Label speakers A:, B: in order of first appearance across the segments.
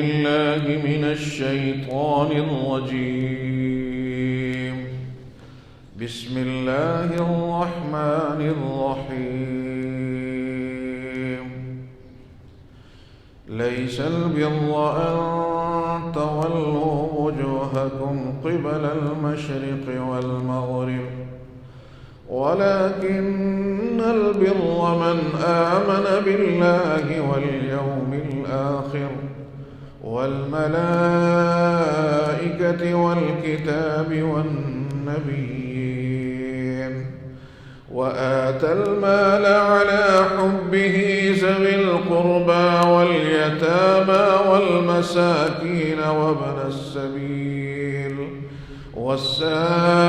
A: بالله من الشيطان الرجيم. بسم الله الرحمن الرحيم. ليس البر أن تولوا وجوهكم قبل المشرق والمغرب ولكن البر من آمن بالله واليوم الآخر والملائكة والكتاب والنبيين وآتى المال على حبه ذوي القربى واليتامى والمساكين وابن السبيل والسائلين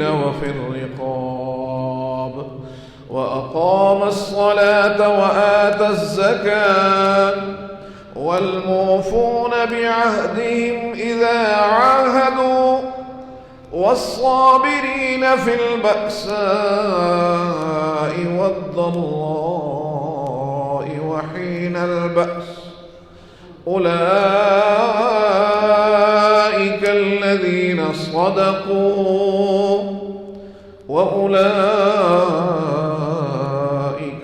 A: وفي الرقاب وأقام الصلاة وآتى الزكاة والموفون بعهدهم إذا عاهدوا والصابرين في البأساء والضراء وحين البأس أولئك الذين صدقوا وأولئك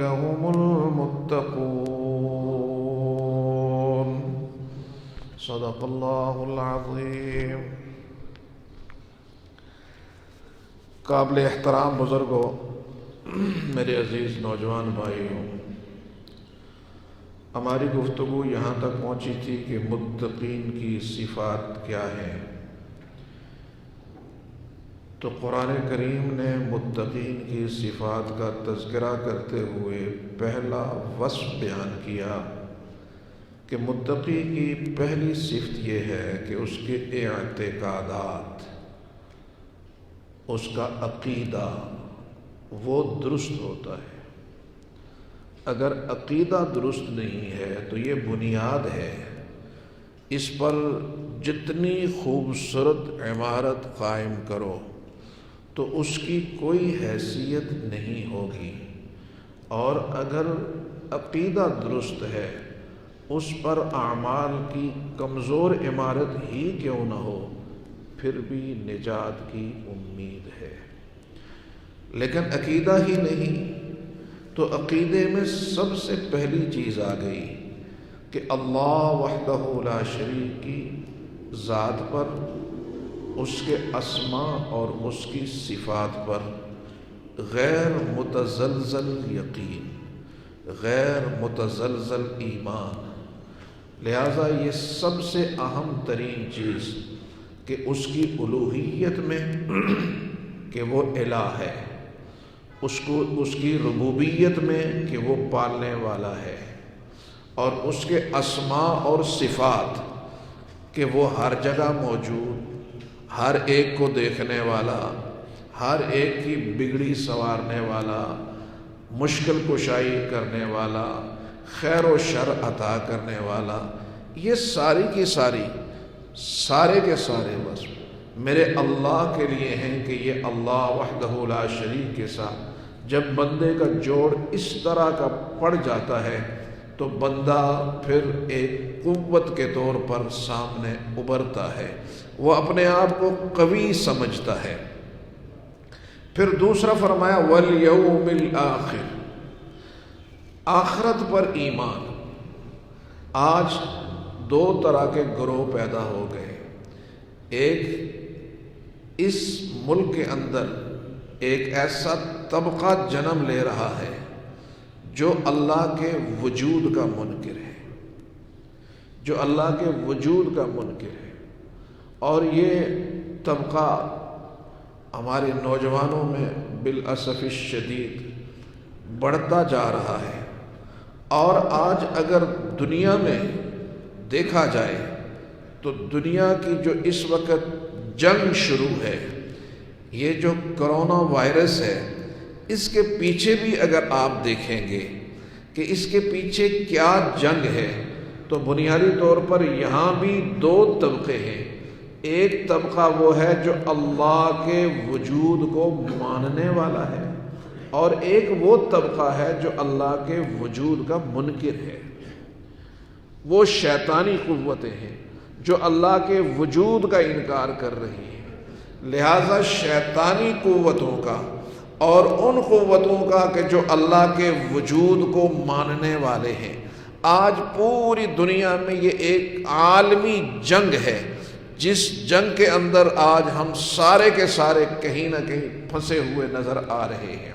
A: هم المتقون. صدق الله العظيم. قابل احترام بزرگوں، میرے عزیز نوجوان بھائیوں، ہماری گفتگو یہاں تک پہنچی تھی کہ متقین کی صفات کیا ہیں. تو قرآن کریم نے متقین کی صفات کا تذکرہ کرتے ہوئے پہلا وصف بیان کیا کہ متقی کی پہلی صفت یہ ہے کہ اس کے اعتقادات، اس کا عقیدہ وہ درست ہوتا ہے. اگر عقیدہ درست نہیں ہے تو یہ بنیاد ہے، اس پر جتنی خوبصورت عمارت قائم کرو تو اس کی کوئی حیثیت نہیں ہوگی. اور اگر عقیدہ درست ہے، اس پر اعمال کی کمزور عمارت ہی کیوں نہ ہو، پھر بھی نجات کی امید ہے. لیکن عقیدہ ہی نہیں تو عقیدے میں سب سے پہلی چیز آ گئی کہ اللہ وحدہ لا شریک کی ذات پر، اس کے اسماء اور اس کی صفات پر غیر متزلزل یقین، غیر متزلزل ایمان. لہذا یہ سب سے اہم ترین چیز کہ اس کی الوہیت میں کہ وہ الہ ہے، اس کی ربوبیت میں کہ وہ پالنے والا ہے، اور اس کے اسماء اور صفات کہ وہ ہر جگہ موجود، ہر ایک کو دیکھنے والا، ہر ایک کی بگڑی سنوارنے والا، مشکل کشائی کرنے والا، خیر و شر عطا کرنے والا. یہ ساری کی ساری، سارے کے سارے وصف میرے اللہ کے لیے ہیں کہ یہ اللہ وحدہ لا شریک کے ساتھ جب بندے کا جوڑ اس طرح کا پڑ جاتا ہے تو بندہ پھر ایک قوت کے طور پر سامنے ابھرتا ہے، وہ اپنے آپ کو قوی سمجھتا ہے. پھر دوسرا فرمایا والیوم الآخر، آخرت پر ایمان. آج دو طرح کے گروہ پیدا ہو گئے. ایک اس ملک کے اندر ایک ایسا طبقہ جنم لے رہا ہے جو اللہ کے وجود کا منکر ہے، جو اللہ کے وجود کا منکر ہے. اور یہ طبقہ ہمارے نوجوانوں میں بالاسف الشدید بڑھتا جا رہا ہے. اور آج اگر دنیا میں دیکھا جائے تو دنیا کی جو اس وقت جنگ شروع ہے، یہ جو کرونا وائرس ہے، اس کے پیچھے بھی اگر آپ دیکھیں گے کہ اس کے پیچھے کیا جنگ ہے تو بنیادی طور پر یہاں بھی دو طبقے ہیں. ایک طبقہ وہ ہے جو اللہ کے وجود کو ماننے والا ہے، اور ایک وہ طبقہ ہے جو اللہ کے وجود کا منکر ہے. وہ شیطانی قوتیں ہیں جو اللہ کے وجود کا انکار کر رہی ہیں۔ لہذا شیطانی قوتوں کا اور ان قوتوں کا کہ جو اللہ کے وجود کو ماننے والے ہیں، آج پوری دنیا میں یہ ایک عالمی جنگ ہے، جس جنگ کے اندر آج ہم سارے کے سارے کہیں نہ کہیں پھنسے ہوئے نظر آ رہے ہیں۔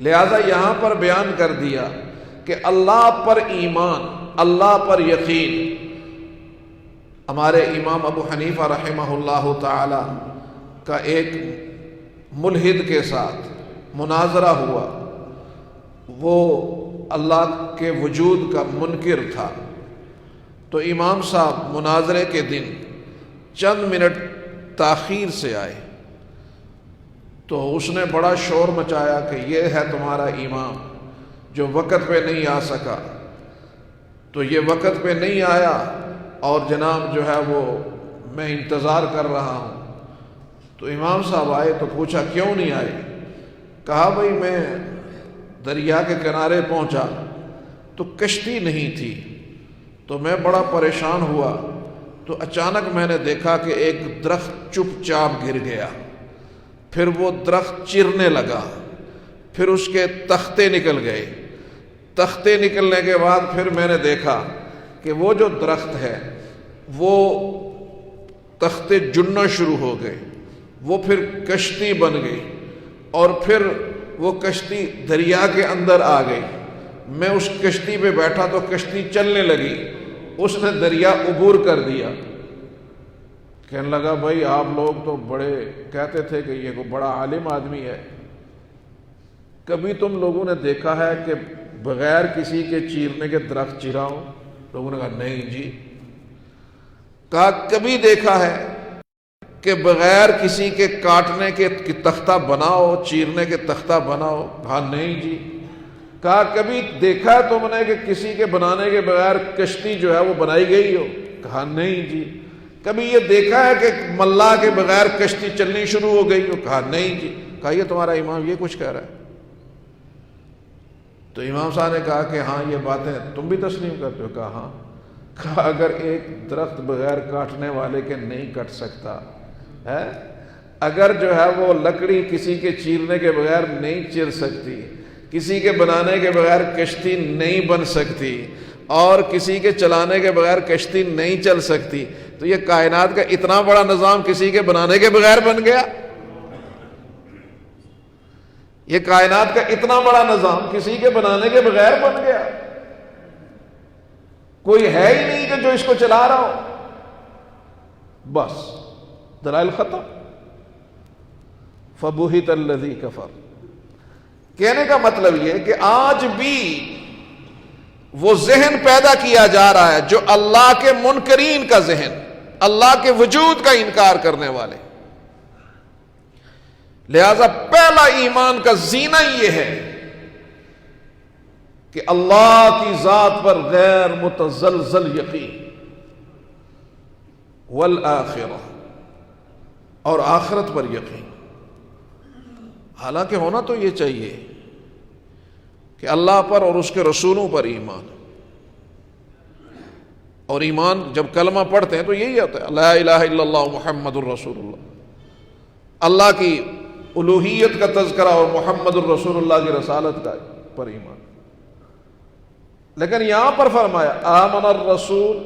A: لہذا یہاں پر بیان کر دیا کہ اللہ پر ایمان، اللہ پر یقین۔ ہمارے امام ابو حنیفہ رحمہ اللہ تعالی کا ایک ملحد کے ساتھ مناظرہ ہوا، وہ اللہ کے وجود کا منکر تھا، تو امام صاحب مناظرے کے دن چند منٹ تاخیر سے آئے، تو اس نے بڑا شور مچایا کہ یہ ہے تمہارا امام جو وقت پہ نہیں آ سکا، تو یہ وقت پہ نہیں آیا اور جناب جو ہے وہ میں انتظار کر رہا ہوں۔ تو امام صاحب آئے تو پوچھا کیوں نہیں آئے؟ کہا بھائی میں دریا کے کنارے پہنچا تو کشتی نہیں تھی، تو میں بڑا پریشان ہوا، تو اچانک میں نے دیکھا کہ ایک درخت چپ چاپ گر گیا، پھر وہ درخت چرنے لگا، پھر اس کے تختے نکل گئے، تختے نکلنے کے بعد پھر میں نے دیکھا کہ وہ جو درخت ہے وہ تختے جننا شروع ہو گئے، وہ پھر کشتی بن گئی، اور پھر وہ کشتی دریا کے اندر آ گئی۔ میں اس کشتی پہ بیٹھا تو کشتی چلنے لگی، اس نے دریا عبور کر دیا۔ کہنے لگا بھائی آپ لوگ تو بڑے کہتے تھے کہ یہ کوئی بڑا عالم آدمی ہے، کبھی تم لوگوں نے دیکھا ہے کہ بغیر کسی کے چیرنے کے درخت چیرا ہو؟ لوگوں نے کہا نہیں جی۔ کہا کبھی دیکھا ہے کہ بغیر کسی کے کاٹنے کے تختہ بناؤ، چیرنے کے تختہ بناؤ؟ کہا نہیں جی۔ کہا کبھی دیکھا ہے تم نے کہ کسی کے بنانے کے بغیر کشتی جو ہے وہ بنائی گئی ہو؟ کہا نہیں جی۔ کبھی یہ دیکھا ہے کہ ملا کے بغیر کشتی چلنی شروع ہو گئی ہو؟ کہا نہیں جی۔ کہا یہ تمہارا امام یہ کچھ کہہ رہا ہے؟ تو امام صاحب نے کہا کہ ہاں یہ باتیں تم بھی تسلیم کرتے ہو؟ کہا ہاں۔ کہا اگر ایک درخت بغیر کاٹنے والے کے نہیں کٹ سکتا ہے، اگر جو ہے وہ لکڑی کسی کے چیرنے کے بغیر نہیں چیر سکتی، کسی کے بنانے کے بغیر کشتی نہیں بن سکتی، اور کسی کے چلانے کے بغیر کشتی نہیں چل سکتی، تو یہ کائنات کا اتنا بڑا نظام کسی کے بنانے کے بغیر بن گیا؟ یہ کائنات کا اتنا بڑا نظام کسی کے بنانے کے بغیر بن گیا؟ کوئی ہے ہی نہیں کہ جو اس کو چلا رہا ہو۔ بس دلائل ختم۔ فَبُهِتَ الَّذِي كَفَرَ۔ کہنے کا مطلب یہ کہ آج بھی وہ ذہن پیدا کیا جا رہا ہے جو اللہ کے منکرین کا ذہن، اللہ کے وجود کا انکار کرنے والے۔ لہذا پہلا ایمان کا زینہ یہ ہے کہ اللہ کی ذات پر غیر متزلزل یقین، والآخرہ، اور آخرت پر یقین۔ حالانکہ ہونا تو یہ چاہیے کہ اللہ پر اور اس کے رسولوں پر ایمان، اور ایمان جب کلمہ پڑھتے ہیں تو یہی ہوتا ہے لا الہ الا اللہ محمد الرسول اللہ، اللہ کی الوہیت کا تذکرہ اور محمد الرسول اللہ کی رسالت کا پر ایمان۔ لیکن یہاں پر فرمایا آمن الرسول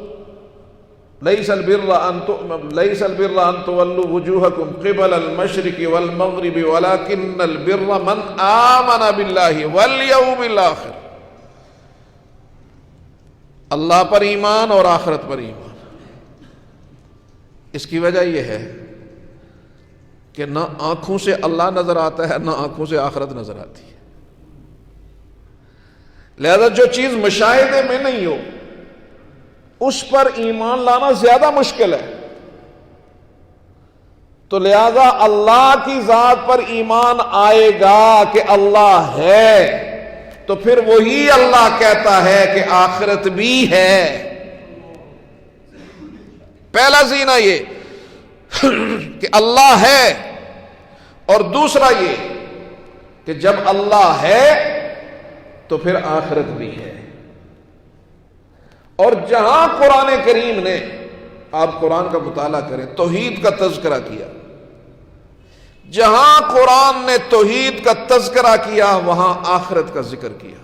A: لیس البر ان تولوا وجوہکم قبل المشرق والمغرب ولکن البر من آمن باللہ والیوم الآخر۔ اللہ پر ایمان اور آخرت پر ایمان۔ اس کی وجہ یہ ہے کہ نہ آنکھوں سے اللہ نظر آتا ہے، نہ آنکھوں سے آخرت نظر آتی ہے۔ لہذا جو چیز مشاہدے میں نہیں ہو اس پر ایمان لانا زیادہ مشکل ہے۔ تو لہذا اللہ کی ذات پر ایمان آئے گا کہ اللہ ہے، تو پھر وہی اللہ کہتا ہے کہ آخرت بھی ہے۔ پہلا زینہ یہ کہ اللہ ہے، اور دوسرا یہ کہ جب اللہ ہے تو پھر آخرت بھی ہے۔ اور جہاں قرآن کریم نے، آپ قرآن کا مطالعہ کریں، توحید کا تذکرہ کیا، جہاں قرآن نے توحید کا تذکرہ کیا وہاں آخرت کا ذکر کیا۔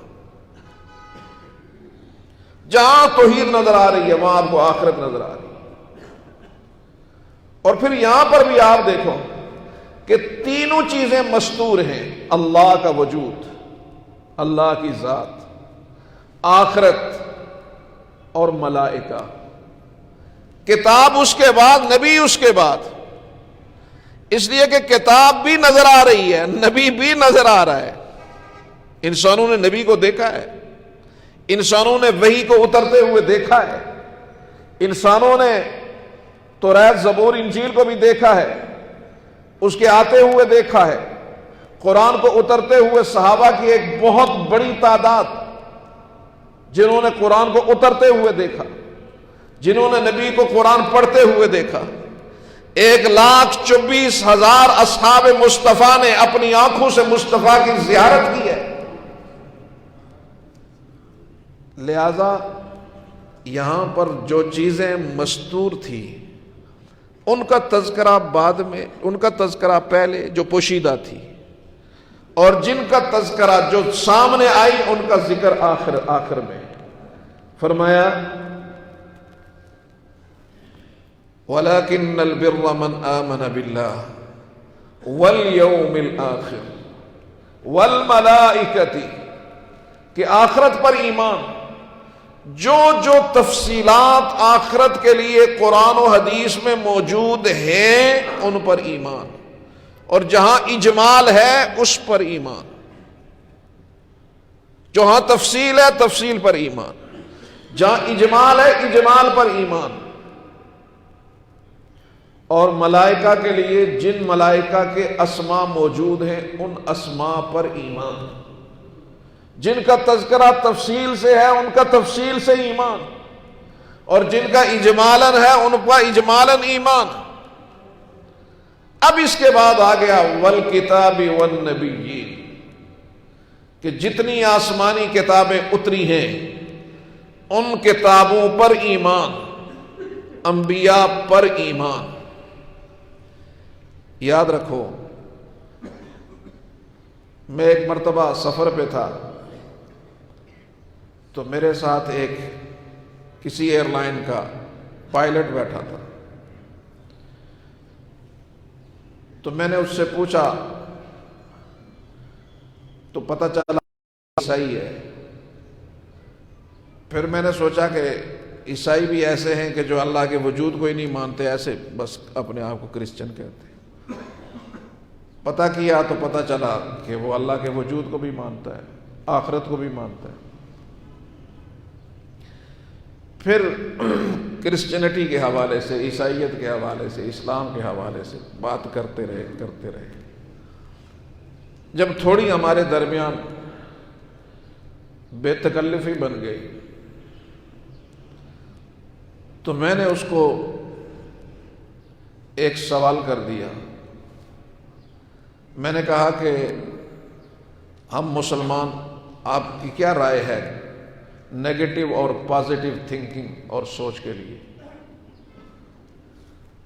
A: جہاں توحید نظر آ رہی ہے وہاں آپ کو آخرت نظر آ رہی ہے۔ اور پھر یہاں پر بھی آپ دیکھو کہ تینوں چیزیں مستور ہیں، اللہ کا وجود، اللہ کی ذات، آخرت اور ملائکہ، کتاب اس کے بعد، نبی اس کے بعد، اس لیے کہ کتاب بھی نظر آ رہی ہے، نبی بھی نظر آ رہا ہے۔ انسانوں نے نبی کو دیکھا ہے، انسانوں نے وحی کو اترتے ہوئے دیکھا ہے، انسانوں نے توریت، زبور، انجیل کو بھی دیکھا ہے، اس کے آتے ہوئے دیکھا ہے، قرآن کو اترتے ہوئے صحابہ کی ایک بہت بڑی تعداد جنہوں نے قرآن کو اترتے ہوئے دیکھا، جنہوں نے نبی کو قرآن پڑھتے ہوئے دیکھا۔ 1,24,000 اصحاب مصطفیٰ نے اپنی آنکھوں سے مصطفیٰ کی زیارت کی ہے۔ لہذا یہاں پر جو چیزیں مستور تھی ان کا تذکرہ بعد میں، ان کا تذکرہ پہلے جو پوشیدہ تھی، اور جن کا تذکرہ جو سامنے آئی ان کا ذکر آخر میں۔ فرمایا وَلَكِنَّ الْبِرَّ مَنْ آمَنَ بِاللَّهِ وَالْيَوْمِ الْآخِرِ وَالْمَلَائِكَةِ، کہ آخرت پر ایمان، جو جو تفصیلات آخرت کے لیے قرآن و حدیث میں موجود ہیں ان پر ایمان، اور جہاں اجمال ہے اس پر ایمان، جہاں تفصیل ہے تفصیل پر ایمان، جہاں اجمال ہے اجمال پر ایمان۔ اور ملائکہ کے لیے جن ملائکہ کے اسماء موجود ہیں ان اسماء پر ایمان، جن کا تذکرہ تفصیل سے ہے ان کا تفصیل سے ایمان، اور جن کا اجمالاً ہے ان پر اجمالاً ایمان۔ اب اس کے بعد آ گیا والکتاب والنبیین، کہ جتنی آسمانی کتابیں اتری ہیں ان کتابوں پر ایمان، انبیاء پر ایمان۔ یاد رکھو، میں ایک مرتبہ سفر پہ تھا تو میرے ساتھ ایک کسی ایئر لائن کا پائلٹ بیٹھا تھا، تو میں نے اس سے پوچھا تو پتہ چلا عیسائی ہے۔ پھر میں نے سوچا کہ عیسائی بھی ایسے ہیں کہ جو اللہ کے وجود کو ہی نہیں مانتے، ایسے بس اپنے آپ کو کرسچن کہتے ہیں۔ پتہ کیا تو پتہ چلا کہ وہ اللہ کے وجود کو بھی مانتا ہے، آخرت کو بھی مانتا ہے۔ پھر کرسچینٹی کے حوالے سے، عیسائیت کے حوالے سے، اسلام کے حوالے سے بات کرتے رہے۔ جب تھوڑی ہمارے درمیان بے تکلفی بن گئی تو میں نے اس کو ایک سوال کر دیا۔ میں نے کہا کہ ہم مسلمان، آپ کی کیا رائے ہے نیگیٹو اور پازیٹیو تھنکنگ اور سوچ کے لیے؟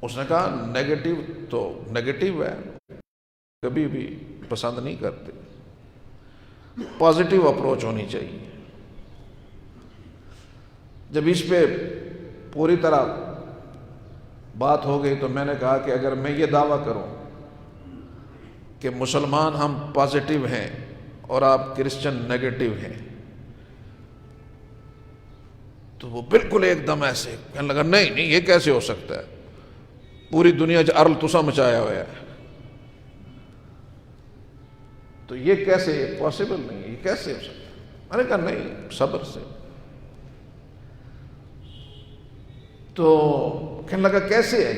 A: اس نے کہا نیگیٹو تو نیگیٹو ہے، کبھی بھی پسند نہیں کرتے، پازیٹیو اپروچ ہونی چاہیے۔ جب اس پہ پوری طرح بات ہو گئی تو میں نے کہا کہ اگر میں یہ دعویٰ کروں کہ مسلمان ہم پازیٹیو ہیں اور آپ کرسچن نیگیٹو ہیں تو وہ بالکل ایک دم ایسے کہنے لگا نہیں یہ کیسے ہو سکتا ہے، پوری دنیا ارل تسا مچایا ہوا ہے، تو یہ کیسے پاسبل نہیں ہے، یہ کیسے ہو سکتا ہے؟ میں نے کہا نہیں، صبر سے۔ تو کہنے لگا کیسے ہے؟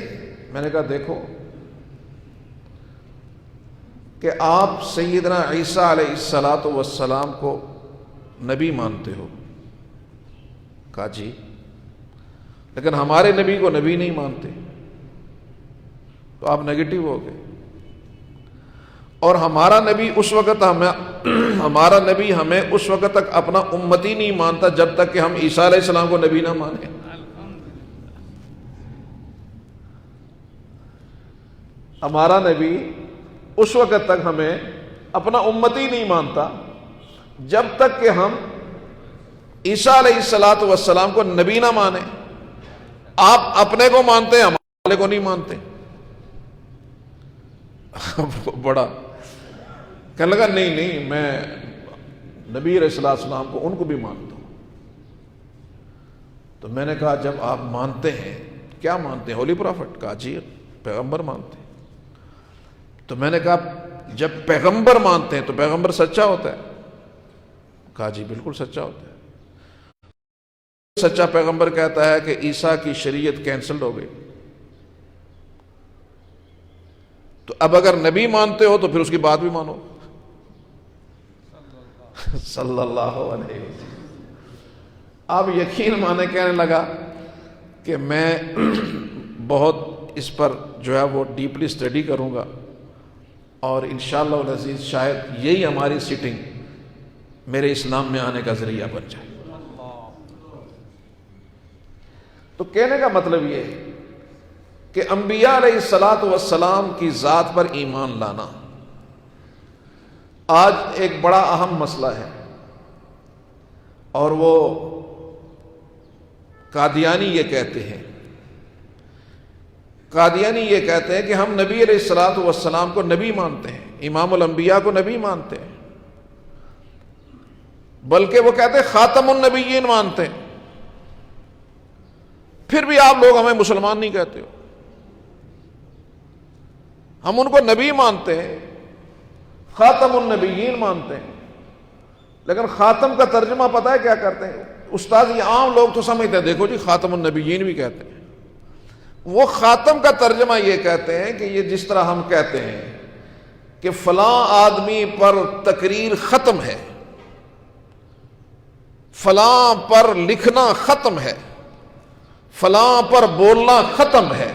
A: میں نے کہا دیکھو کہ آپ سیدنا عیسیٰ علیہ السلام کو نبی مانتے ہو۔ کہا جی، لیکن ہمارے نبی کو نبی نہیں مانتے، تو آپ نیگیٹو ہو گئے۔ اور ہمارا نبی ہمیں اس وقت تک اپنا امتی نہیں مانتا جب تک کہ ہم عیسیٰ علیہ السلام کو نبی نہ مانیں. ہمارا نبی اس وقت تک ہمیں اپنا امتی نہیں مانتا جب تک کہ ہم عیسیٰ علیہ السلام کو نبی نہ مانیں. آپ اپنے کو مانتے ہیں، ہمارے کو نہیں مانتے. بڑا کہنے لگا نہیں میں نبی علیہ السلام کو ان کو بھی مانتا ہوں. تو میں نے کہا جب آپ مانتے ہیں کیا مانتے ہیں؟ ہولی پرافٹ. کہا جی پیغمبر مانتے ہیں. تو میں نے کہا جب پیغمبر مانتے ہیں تو پیغمبر سچا ہوتا ہے؟ کہا جی بالکل سچا ہوتا ہے. سچا پیغمبر کہتا ہے کہ عیسیٰ کی شریعت کینسل ہو گئی. تو اب اگر نبی مانتے ہو تو پھر اس کی بات بھی مانو. صلی اللہ علیہ وسلم. آپ یقین مانے کہنے لگا کہ میں بہت اس پر جو ہے وہ ڈیپلی اسٹڈی کروں گا اور انشاءاللہ العزیز شاید یہی ہماری سیٹنگ میرے اسلام میں آنے کا ذریعہ بن جائے. تو کہنے کا مطلب یہ ہے کہ انبیاء علیہ السلام کی ذات پر ایمان لانا آج ایک بڑا اہم مسئلہ ہے. اور وہ قادیانی یہ کہتے ہیں کہ ہم نبی علیہ السلام کو نبی مانتے ہیں، امام الانبیاء کو نبی مانتے ہیں، بلکہ وہ کہتے ہیں خاتم النبیین مانتے ہیں. پھر بھی آپ لوگ ہمیں مسلمان نہیں کہتے ہو. ہم ان کو نبی مانتے ہیں، خاتم النبیین مانتے ہیں، لیکن خاتم کا ترجمہ پتہ ہے کیا کرتے ہیں استاد؟ یہ عام لوگ تو سمجھتے ہیں دیکھو جی خاتم النبیین بھی کہتے ہیں. وہ خاتم کا ترجمہ یہ کہتے ہیں کہ یہ جس طرح ہم کہتے ہیں کہ فلاں آدمی پر تقریر ختم ہے، فلاں پر لکھنا ختم ہے، فلاں پر بولنا ختم ہے،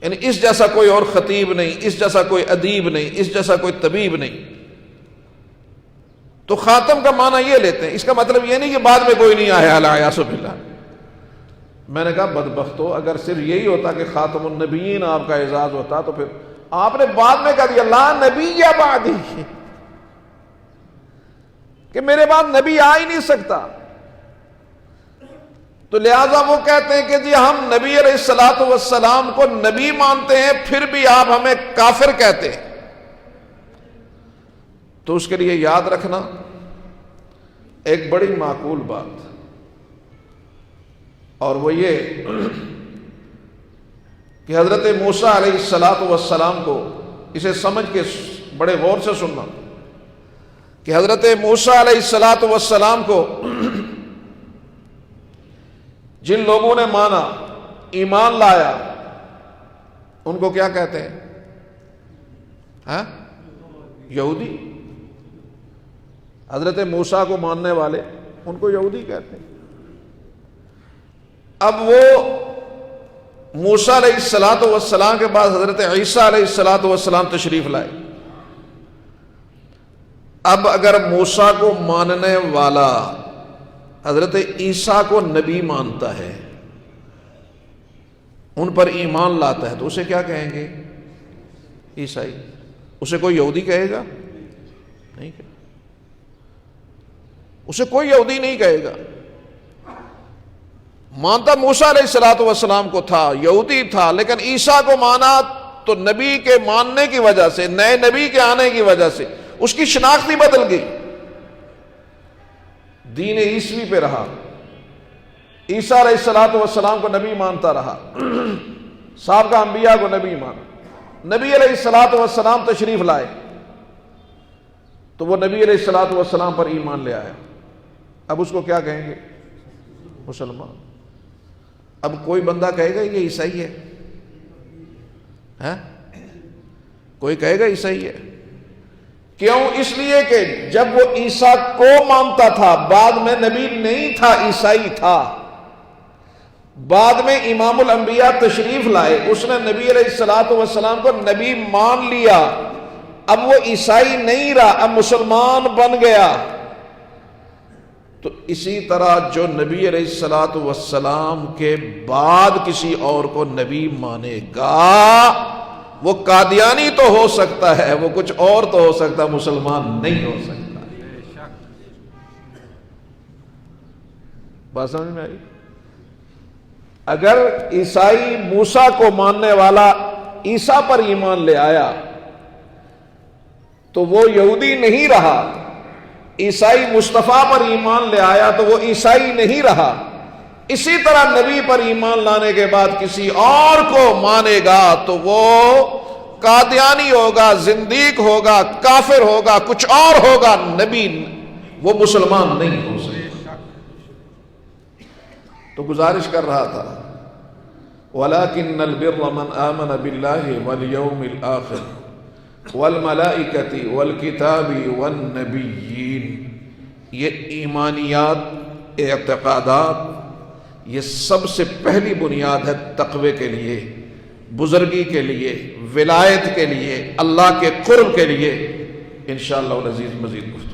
A: یعنی اس جیسا کوئی اور خطیب نہیں، اس جیسا کوئی ادیب نہیں، اس جیسا کوئی طبیب نہیں. تو خاتم کا معنی یہ لیتے ہیں. اس کا مطلب یہ نہیں کہ بعد میں کوئی نہیں آیا الیاذ باللہ. میں نے کہا بدبختو، اگر صرف یہی ہوتا کہ خاتم النبیین آپ کا اعزاز ہوتا تو پھر آپ نے بعد میں کہہ دیا لا نبی یا بعدی، کہ میرے بعد نبی آ ہی نہیں سکتا. تو لہذا وہ کہتے ہیں کہ جی ہم نبی علیہ السلام کو نبی مانتے ہیں پھر بھی آپ ہمیں کافر کہتے ہیں. تو اس کے لیے یاد رکھنا ایک بڑی معقول بات، اور وہ یہ کہ حضرت موسیٰ علیہ السلام کو اسے سمجھ کے بڑے غور سے سننا کہ حضرت موسیٰ علیہ السلام کو جن لوگوں نے مانا، ایمان لایا، ان کو کیا کہتے ہیں؟ ہاں یہودی. حضرت موسیٰ کو ماننے والے ان کو یہودی کہتے ہیں. اب وہ موسیٰ علیہ السلام کے بعد حضرت عیسیٰ علیہ السلام تشریف لائے. اب اگر موسیٰ کو ماننے والا حضرت عیسیٰ کو نبی مانتا ہے، ان پر ایمان لاتا ہے، تو اسے کیا کہیں گے؟ عیسائی. اسے کوئی یہودی کہے گا؟ نہیں کہے. اسے کوئی یہودی نہیں کہے گا. مانتا موسیٰ علیہ السلام کو تھا، یہودی تھا، لیکن عیسیٰ کو مانا تو نبی کے ماننے کی وجہ سے، نئے نبی کے آنے کی وجہ سے اس کی شناخت ہی بدل گئی. دین عیسوی پہ رہا، عیسیٰ علیہ السلام کو نبی مانتا رہا، سابقہ انبیاء کو نبی مانا. نبی علیہ السلام تشریف لائے تو وہ نبی علیہ السلام پر ایمان لے آیا. اب اس کو کیا کہیں گے؟ مسلمان. اب کوئی بندہ کہے گا یہ عیسائی ہے؟ کوئی کہے گا عیسائی ہے؟ کیوں؟ اس لیے کہ جب وہ عیسیٰ کو مانتا تھا، بعد میں نبی نہیں تھا، عیسائی تھا. بعد میں امام الانبیاء تشریف لائے، اس نے نبی علیہ السلام کو نبی مان لیا. اب وہ عیسائی نہیں رہا، اب مسلمان بن گیا، تو اسی طرح جو نبی علیہ الصلوۃ والسلام کے بعد کسی اور کو نبی مانے گا، وہ قادیانی تو ہو سکتا ہے، وہ کچھ اور تو ہو سکتا، مسلمان نہیں ہو سکتا۔ بات سمجھ میں آئی؟ اگر عیسائی موسیٰ کو ماننے والا عیسیٰ پر ایمان لے آیا تو وہ یہودی نہیں رہا، عیسائی مصطفیٰ پر ایمان لے آیا تو وہ عیسائی نہیں رہا۔ اسی طرح نبی پر ایمان لانے کے بعد کسی اور کو مانے گا تو وہ قادیانی ہوگا، زندیق ہوگا، کافر ہوگا، کچھ اور ہوگا، نبی وہ مسلمان نہیں ہو سکتا۔ تو گزارش کر رہا تھا وَلَكِنَّ الْبِرَّ مَنْ آمَنَ بِاللَّهِ وَالْيَوْمِ الْآخِرِ وَالْمَلَائِكَةِ وَالْكِتَابِ وَالنَّبِيِّينَ، یہ ایمانیات، اعتقادات، یہ سب سے پہلی بنیاد ہے تقوی کے لیے، بزرگی کے لیے، ولایت کے لیے، اللہ کے قرب کے لیے۔ انشاءاللہ العزیز مزید گفتگو